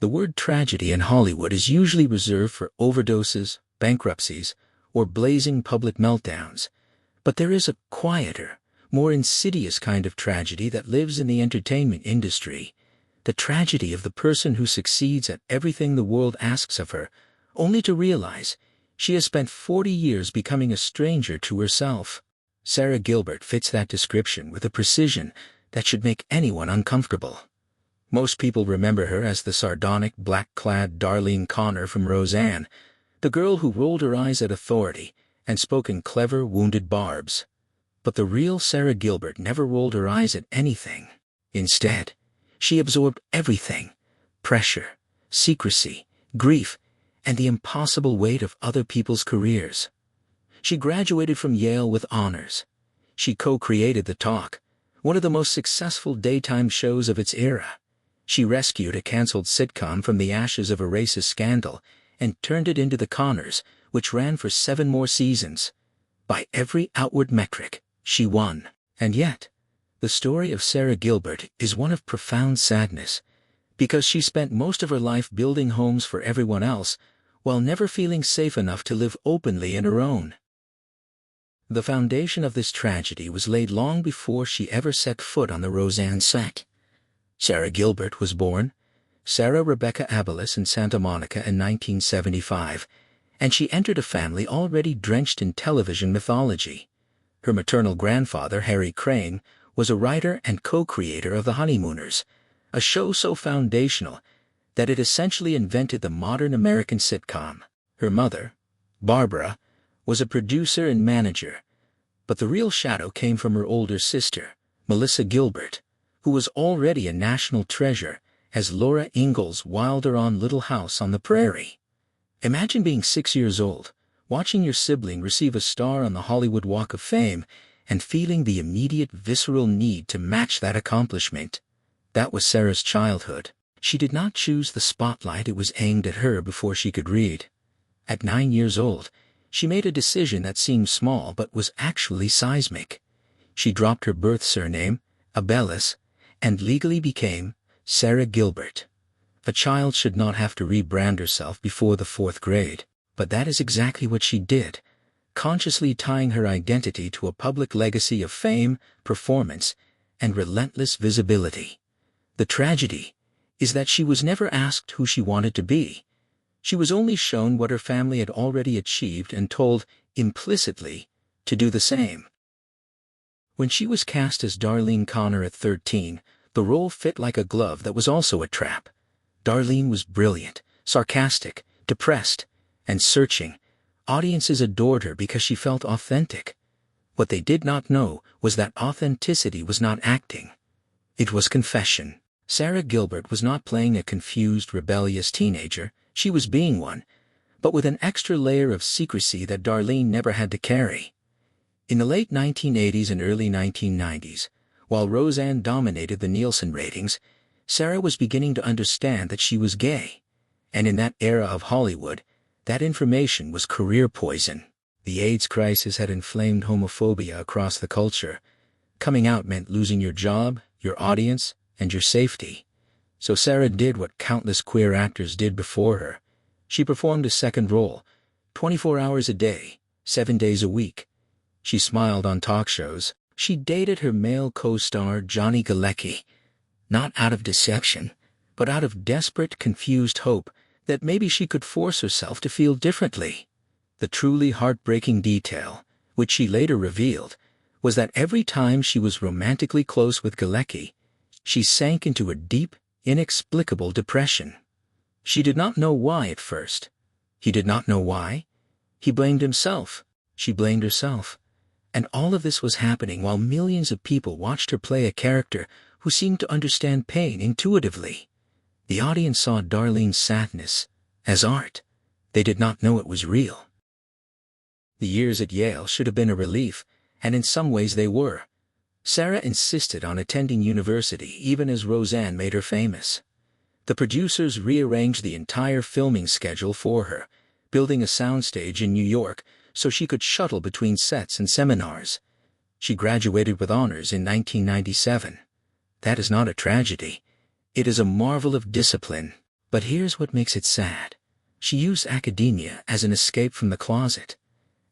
The word tragedy in Hollywood is usually reserved for overdoses, bankruptcies, or blazing public meltdowns. But there is a quieter, more insidious kind of tragedy that lives in the entertainment industry. The tragedy of the person who succeeds at everything the world asks of her, only to realize she has spent 40 years becoming a stranger to herself. Sara Gilbert fits that description with a precision that should make anyone uncomfortable. Most people remember her as the sardonic, black-clad Darlene Connor from Roseanne, the girl who rolled her eyes at authority and spoke in clever, wounded barbs. But the real Sara Gilbert never rolled her eyes at anything. Instead, she absorbed everything: pressure, secrecy, grief, and the impossible weight of other people's careers. She graduated from Yale with honors. She co-created The Talk, one of the most successful daytime shows of its era. She rescued a canceled sitcom from the ashes of a racist scandal and turned it into The Connors, which ran for 7 more seasons. By every outward metric, she won. And yet, the story of Sara Gilbert is one of profound sadness, because she spent most of her life building homes for everyone else, while never feeling safe enough to live openly in her own. The foundation of this tragedy was laid long before she ever set foot on the Roseanne set. Sara Gilbert was born Sarah Rebecca Abeles in Santa Monica in 1975, and she entered a family already drenched in television mythology. Her maternal grandfather, Harry Crane, was a writer and co-creator of The Honeymooners, a show so foundational that it essentially invented the modern American sitcom. Her mother, Barbara, was a producer and manager, but the real shadow came from her older sister, Melissa Gilbert, who was already a national treasure as Laura Ingalls Wilder on Little House on the Prairie. Imagine being 6 years old, watching your sibling receive a star on the Hollywood Walk of Fame, and feeling the immediate visceral need to match that accomplishment. That was Sarah's childhood. She did not choose the spotlight, it was aimed at her before she could read. At 9 years old, she made a decision that seemed small but was actually seismic. She dropped her birth surname, Abeles, and legally became Sara Gilbert. A child should not have to rebrand herself before the 4th grade, but that is exactly what she did, consciously tying her identity to a public legacy of fame, performance, and relentless visibility. The tragedy is that she was never asked who she wanted to be. She was only shown what her family had already achieved and told, implicitly, to do the same. When she was cast as Darlene Connor at 13, the role fit like a glove that was also a trap. Darlene was brilliant, sarcastic, depressed, and searching. Audiences adored her because she felt authentic. What they did not know was that authenticity was not acting. It was confession. Sara Gilbert was not playing a confused, rebellious teenager. She was being one, but with an extra layer of secrecy that Darlene never had to carry. In the late 1980s and early 1990s, while Roseanne dominated the Nielsen ratings, Sara was beginning to understand that she was gay. And in that era of Hollywood, that information was career poison. The AIDS crisis had inflamed homophobia across the culture. Coming out meant losing your job, your audience, and your safety. So Sara did what countless queer actors did before her. She performed a second role, 24 hours a day, 7 days a week. She smiled on talk shows. She dated her male co-star Johnny Galecki, not out of deception, but out of desperate, confused hope that maybe she could force herself to feel differently. The truly heartbreaking detail, which she later revealed, was that every time she was romantically close with Galecki, she sank into a deep, inexplicable depression. She did not know why at first. He did not know why. He blamed himself. She blamed herself. And all of this was happening while millions of people watched her play a character who seemed to understand pain intuitively. The audience saw Darlene's sadness as art. They did not know it was real. The years at Yale should have been a relief, and in some ways they were. Sara insisted on attending university even as Roseanne made her famous. The producers rearranged the entire filming schedule for her, building a soundstage in New York so she could shuttle between sets and seminars. She graduated with honors in 1997. That is not a tragedy. It is a marvel of discipline. But here's what makes it sad. She used academia as an escape from the closet.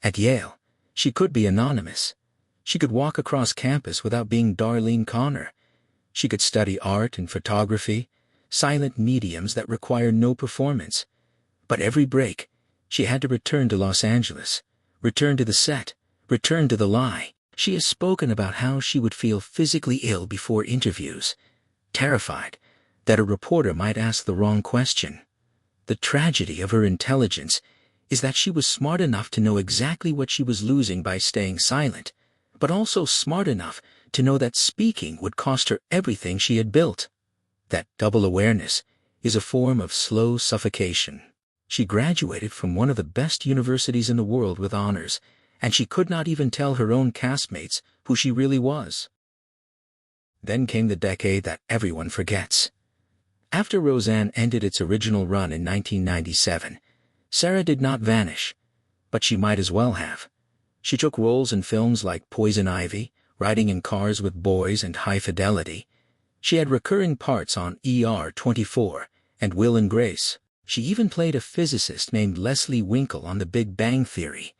At Yale, she could be anonymous. She could walk across campus without being Darlene Connor. She could study art and photography, silent mediums that require no performance. But every break, she had to return to Los Angeles, return to the set, return to the lie. She has spoken about how she would feel physically ill before interviews, terrified that a reporter might ask the wrong question. The tragedy of her intelligence is that she was smart enough to know exactly what she was losing by staying silent, but also smart enough to know that speaking would cost her everything she had built. That double awareness is a form of slow suffocation. She graduated from one of the best universities in the world with honors, and she could not even tell her own castmates who she really was. Then came the decade that everyone forgets. After Roseanne ended its original run in 1997, Sara did not vanish, but she might as well have. She took roles in films like Poison Ivy, Riding in Cars with Boys, and High Fidelity. She had recurring parts on ER 24 and Will and Grace. She even played a physicist named Leslie Winkle on The Big Bang Theory,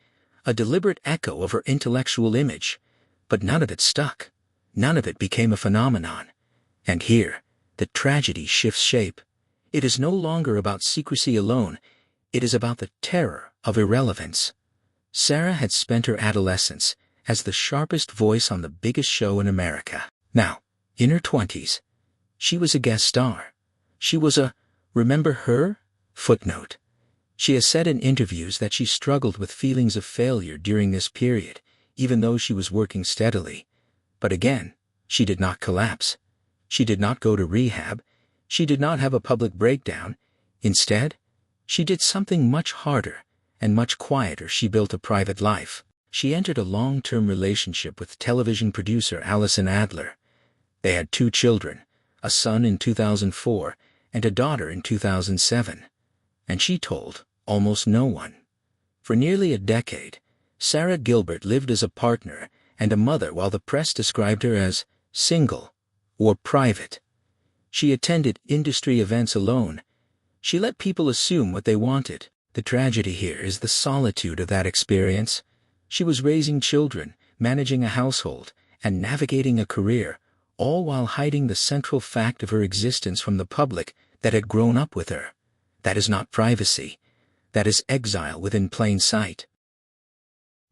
a deliberate echo of her intellectual image. But none of it stuck. None of it became a phenomenon. And here, the tragedy shifts shape. It is no longer about secrecy alone. It is about the terror of irrelevance. Sara had spent her adolescence as the sharpest voice on the biggest show in America. Now, in her 20s, she was a guest star. She was a "remember her?" footnote. She has said in interviews that she struggled with feelings of failure during this period, even though she was working steadily. But again, she did not collapse. She did not go to rehab. She did not have a public breakdown. Instead, she did something much harder and much quieter. She built a private life. She entered a long-term relationship with television producer Allison Adler. They had 2 children, a son in 2004 and a daughter in 2007. And she told almost no one. For nearly a decade, Sara Gilbert lived as a partner and a mother while the press described her as single or private. She attended industry events alone. She let people assume what they wanted. The tragedy here is the solitude of that experience. She was raising children, managing a household, and navigating a career, all while hiding the central fact of her existence from the public that had grown up with her. That is not privacy. That is exile within plain sight.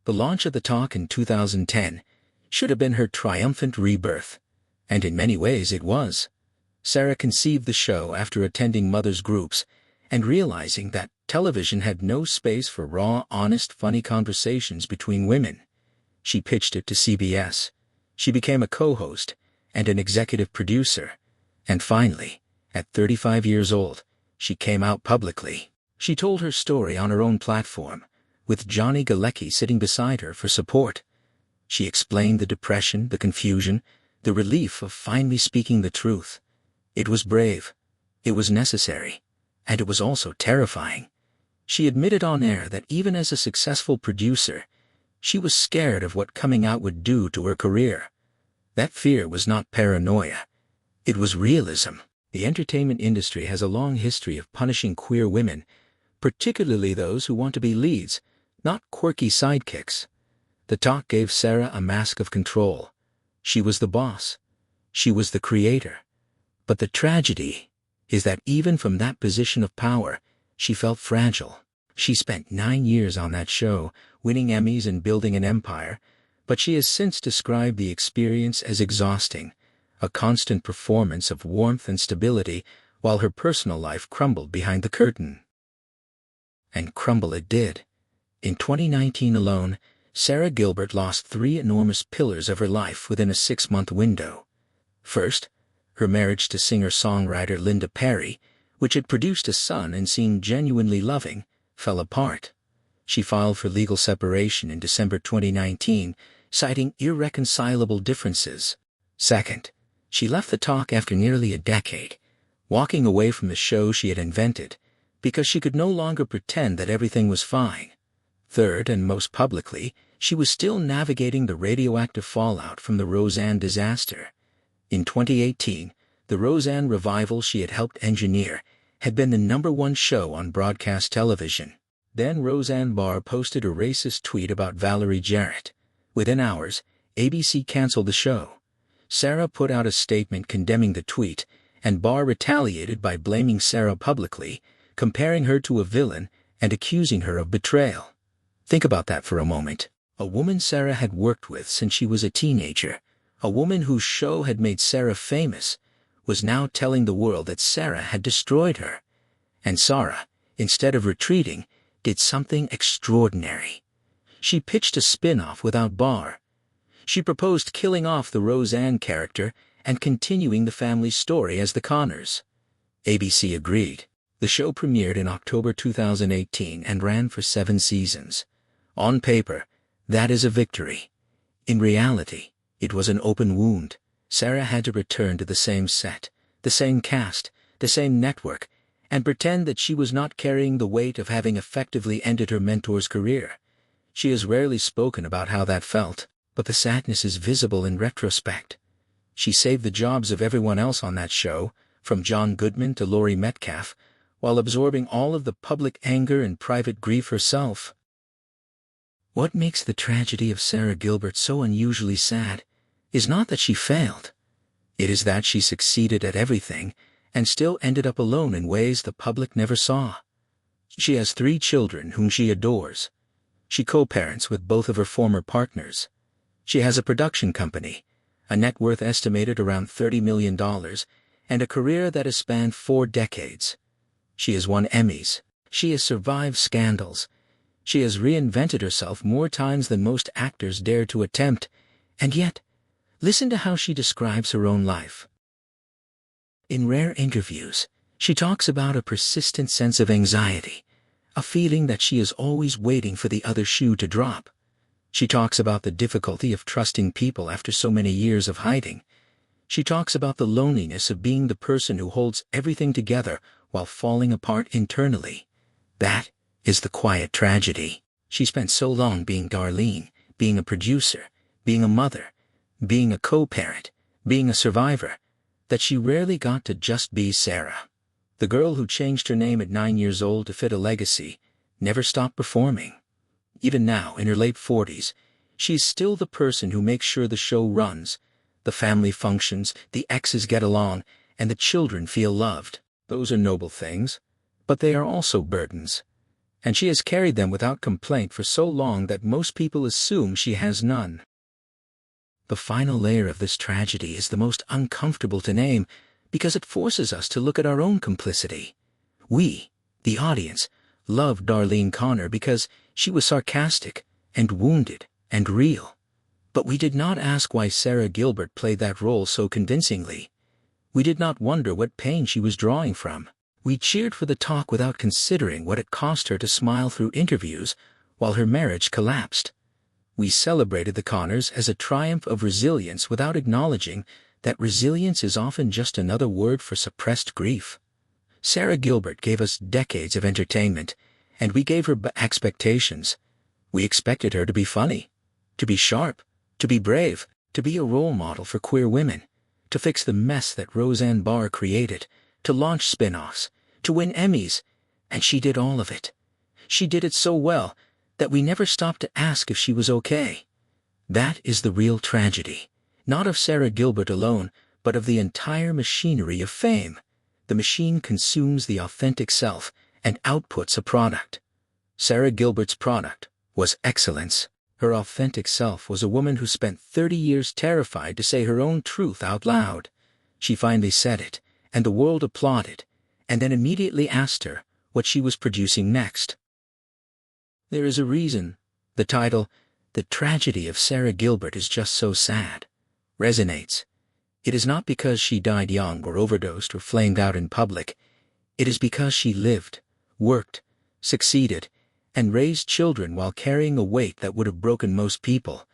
The launch of the talk in 2010 should have been her triumphant rebirth, and in many ways it was. Sara conceived the show after attending mothers' groups and realizing that television had no space for raw, honest, funny conversations between women. She pitched it to CBS. She became a co-host and an executive producer. And finally, at 35 years old, she came out publicly. She told her story on her own platform, with Johnny Galecki sitting beside her for support. She explained the depression, the confusion, the relief of finally speaking the truth. It was brave, it was necessary, and it was also terrifying. She admitted on air that even as a successful producer, she was scared of what coming out would do to her career. That fear was not paranoia. It was realism. The entertainment industry has a long history of punishing queer women, particularly those who want to be leads, not quirky sidekicks. The talk gave Sara a mask of control. She was the boss. She was the creator. But the tragedy is that even from that position of power, she felt fragile. She spent 9 years on that show, winning Emmys and building an empire, but she has since described the experience as exhausting, a constant performance of warmth and stability while her personal life crumbled behind the curtain. And crumble it did. In 2019 alone, Sara Gilbert lost 3 enormous pillars of her life within a 6-month window. First, her marriage to singer-songwriter Linda Perry, which had produced a son and seemed genuinely loving, fell apart. She filed for legal separation in December 2019, citing irreconcilable differences. Second, she left the talk after nearly a decade, walking away from the show she had invented, because she could no longer pretend that everything was fine. Third, and most publicly, she was still navigating the radioactive fallout from the Roseanne disaster. In 2018, the Roseanne revival she had helped engineer had been the #1 show on broadcast television. Then Roseanne Barr posted a racist tweet about Valerie Jarrett. Within hours, ABC canceled the show. Sara put out a statement condemning the tweet, and Barr retaliated by blaming Sara publicly, comparing her to a villain and accusing her of betrayal. Think about that for a moment. A woman Sara had worked with since she was a teenager, a woman whose show had made Sara famous, was now telling the world that Sara had destroyed her. And Sara, instead of retreating, did something extraordinary. She pitched a spin-off without Barr. She proposed killing off the Roseanne character and continuing the family's story as the Connors. ABC agreed. The show premiered in October 2018 and ran for 7 seasons. On paper, that is a victory. In reality, it was an open wound. Sara had to return to the same set, the same cast, the same network, and pretend that she was not carrying the weight of having effectively ended her mentor's career. She has rarely spoken about how that felt, but the sadness is visible in retrospect. She saved the jobs of everyone else on that show, from John Goodman to Laurie Metcalf, while absorbing all of the public anger and private grief herself. What makes the tragedy of Sara Gilbert so unusually sad is not that she failed. It is that she succeeded at everything and still ended up alone in ways the public never saw. She has 3 children whom she adores. She co-parents with both of her former partners. She has a production company, a net worth estimated around $30 million, and a career that has spanned 4 decades. She has won Emmys. She has survived scandals. She has reinvented herself more times than most actors dare to attempt, and yet, listen to how she describes her own life. In rare interviews, she talks about a persistent sense of anxiety, a feeling that she is always waiting for the other shoe to drop. She talks about the difficulty of trusting people after so many years of hiding. She talks about the loneliness of being the person who holds everything together while falling apart internally. That is the quiet tragedy. She spent so long being Darlene, being a producer, being a mother, being a co-parent, being a survivor, that she rarely got to just be Sara. The girl who changed her name at 9 years old to fit a legacy never stopped performing. Even now, in her late 40s, she is still the person who makes sure the show runs, the family functions, the exes get along, and the children feel loved. Those are noble things, but they are also burdens. And she has carried them without complaint for so long that most people assume she has none. The final layer of this tragedy is the most uncomfortable to name because it forces us to look at our own complicity. We, the audience, loved Darlene Connor because she was sarcastic and wounded and real. But we did not ask why Sara Gilbert played that role so convincingly. We did not wonder what pain she was drawing from. We cheered for the talk without considering what it cost her to smile through interviews while her marriage collapsed. We celebrated the Connors as a triumph of resilience without acknowledging that resilience is often just another word for suppressed grief. Sara Gilbert gave us decades of entertainment, and we gave her expectations. We expected her to be funny, to be sharp, to be brave, to be a role model for queer women, to fix the mess that Roseanne Barr created, to launch spin-offs, to win Emmys, and she did all of it. She did it so well that we never stopped to ask if she was okay. That is the real tragedy, not of Sara Gilbert alone, but of the entire machinery of fame. The machine consumes the authentic self and outputs a product. Sara Gilbert's product was excellence. Her authentic self was a woman who spent 30 years terrified to say her own truth out loud. She finally said it, and the world applauded, and then immediately asked her what she was producing next. There is a reason the title, The Tragedy of Sara Gilbert is Just So Sad, resonates. It is not because she died young or overdosed or flamed out in public. It is because she lived, worked, succeeded, and raised children while carrying a weight that would have broken most people.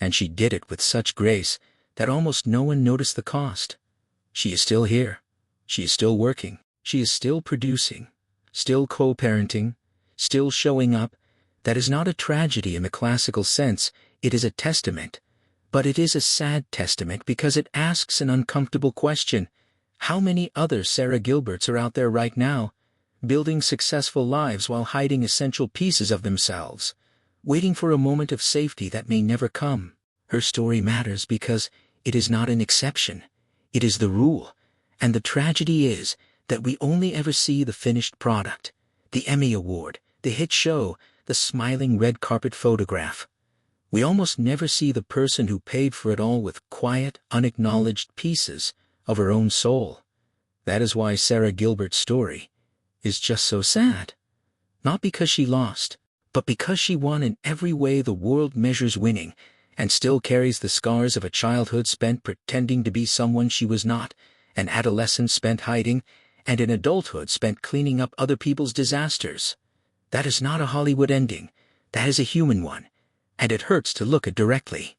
And she did it with such grace that almost no one noticed the cost. She is still here. She is still working. She is still producing, still co-parenting, still showing up. That is not a tragedy in the classical sense. It is a testament. But it is a sad testament because it asks an uncomfortable question. How many other Sara Gilberts are out there right now, building successful lives while hiding essential pieces of themselves, waiting for a moment of safety that may never come? Her story matters because it is not an exception, it is the rule, and the tragedy is that we only ever see the finished product, the Emmy Award, the hit show, the smiling red carpet photograph. We almost never see the person who paid for it all with quiet, unacknowledged pieces of her own soul. That is why Sara Gilbert's story is just so sad. Not because she lost, but because she won in every way the world measures winning, and still carries the scars of a childhood spent pretending to be someone she was not, an adolescence spent hiding, and an adulthood spent cleaning up other people's disasters. That is not a Hollywood ending, that is a human one, and it hurts to look at directly.